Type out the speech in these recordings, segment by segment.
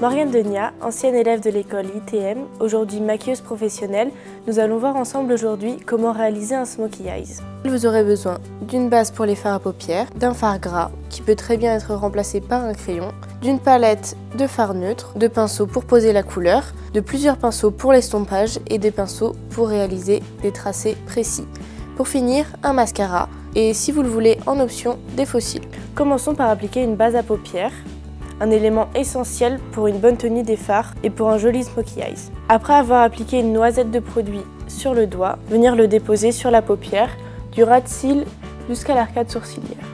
Morgane Denia, ancienne élève de l'école ITM, aujourd'hui maquilleuse professionnelle, nous allons voir ensemble aujourd'hui comment réaliser un smokey eyes. Vous aurez besoin d'une base pour les fards à paupières, d'un fard gras qui peut très bien être remplacé par un crayon, d'une palette de fard neutre, de pinceaux pour poser la couleur, de plusieurs pinceaux pour l'estompage et des pinceaux pour réaliser des tracés précis. Pour finir, un mascara et si vous le voulez en option, des faux cils. Commençons par appliquer une base à paupières, un élément essentiel pour une bonne tenue des fards et pour un joli smokey eyes. Après avoir appliqué une noisette de produit sur le doigt, venir le déposer sur la paupière, du ras de cils jusqu'à l'arcade sourcilière.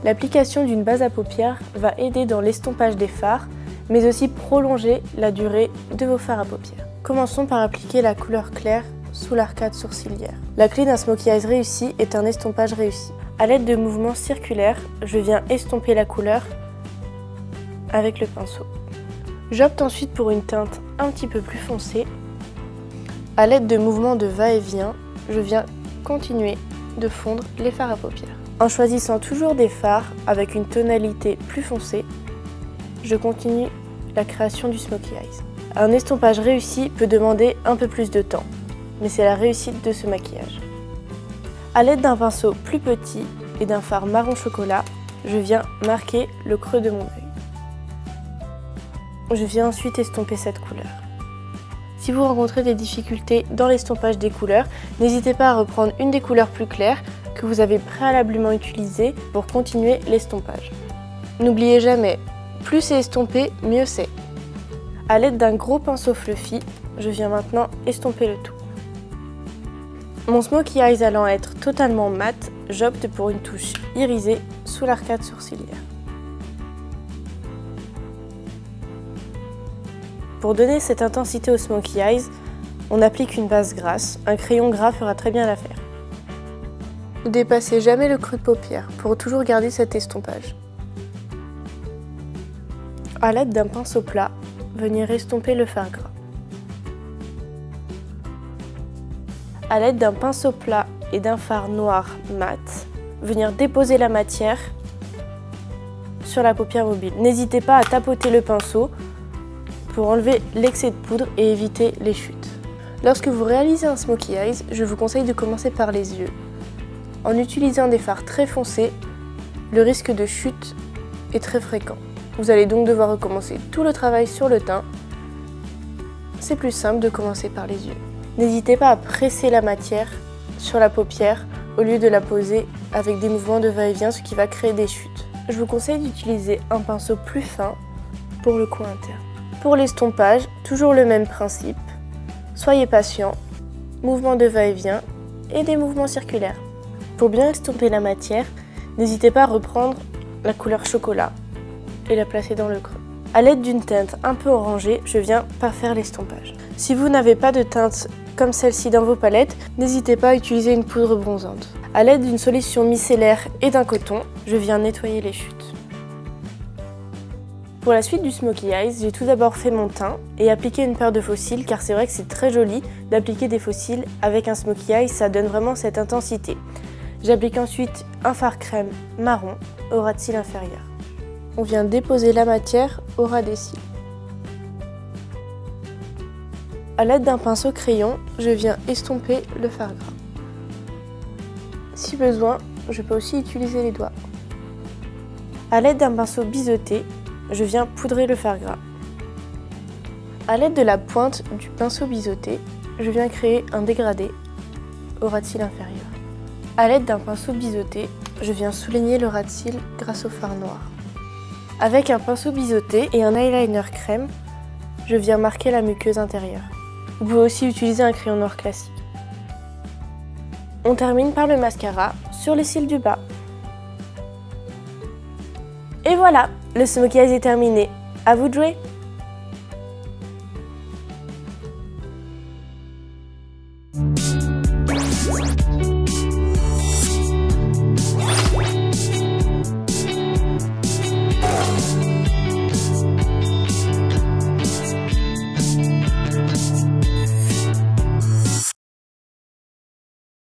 L'application d'une base à paupières va aider dans l'estompage des fards, mais aussi prolonger la durée de vos fards à paupières. Commençons par appliquer la couleur claire sous l'arcade sourcilière. La clé d'un smokey eyes réussi est un estompage réussi. À l'aide de mouvements circulaires, je viens estomper la couleur avec le pinceau. J'opte ensuite pour une teinte un petit peu plus foncée. À l'aide de mouvements de va-et-vient, je viens continuer de fondre les fards à paupières. En choisissant toujours des fards avec une tonalité plus foncée, je continue la création du smokey eyes. Un estompage réussi peut demander un peu plus de temps, mais c'est la réussite de ce maquillage. À l'aide d'un pinceau plus petit et d'un fard marron chocolat, je viens marquer le creux de mon œil. Je viens ensuite estomper cette couleur. Si vous rencontrez des difficultés dans l'estompage des couleurs, n'hésitez pas à reprendre une des couleurs plus claires que vous avez préalablement utilisées pour continuer l'estompage. N'oubliez jamais, plus c'est estompé, mieux c'est. À l'aide d'un gros pinceau fluffy, je viens maintenant estomper le tout. Mon smokey eyes allant être totalement mat, j'opte pour une touche irisée sous l'arcade sourcilière. Pour donner cette intensité au smokey eyes, on applique une base grasse. Un crayon gras fera très bien l'affaire. Ne dépassez jamais le creux de paupière pour toujours garder cet estompage. À l'aide d'un pinceau plat, venir estomper le fard gras. À l'aide d'un pinceau plat et d'un fard noir mat, venir déposer la matière sur la paupière mobile. N'hésitez pas à tapoter le pinceau pour enlever l'excès de poudre et éviter les chutes. Lorsque vous réalisez un smokey eyes, je vous conseille de commencer par les yeux. En utilisant des fards très foncés, le risque de chute est très fréquent. Vous allez donc devoir recommencer tout le travail sur le teint. C'est plus simple de commencer par les yeux. N'hésitez pas à presser la matière sur la paupière au lieu de la poser avec des mouvements de va-et-vient, ce qui va créer des chutes. Je vous conseille d'utiliser un pinceau plus fin pour le coin interne. Pour l'estompage, toujours le même principe. Soyez patient, mouvement de va-et-vient et des mouvements circulaires. Pour bien estomper la matière, n'hésitez pas à reprendre la couleur chocolat et la placer dans le creux. À l'aide d'une teinte un peu orangée, je viens parfaire l'estompage. Si vous n'avez pas de teinte comme celle-ci dans vos palettes, n'hésitez pas à utiliser une poudre bronzante. À l'aide d'une solution micellaire et d'un coton, je viens nettoyer les chutes. Pour la suite du smokey eyes, j'ai tout d'abord fait mon teint et appliqué une paire de faux cils car c'est vrai que c'est très joli d'appliquer des faux cils avec un smokey eyes, ça donne vraiment cette intensité. J'applique ensuite un fard crème marron au ras de cils inférieur. On vient déposer la matière au ras des cils. À l'aide d'un pinceau crayon, je viens estomper le fard gras. Si besoin, je peux aussi utiliser les doigts. À l'aide d'un pinceau biseauté, je viens poudrer le fard gras. À l'aide de la pointe du pinceau biseauté, je viens créer un dégradé au ras de cils inférieur. À l'aide d'un pinceau biseauté, je viens souligner le ras de cils grâce au fard noir. Avec un pinceau biseauté et un eyeliner crème, je viens marquer la muqueuse intérieure. Vous pouvez aussi utiliser un crayon noir classique. On termine par le mascara sur les cils du bas. Et voilà, le smokey eyes est terminé. À vous de jouer!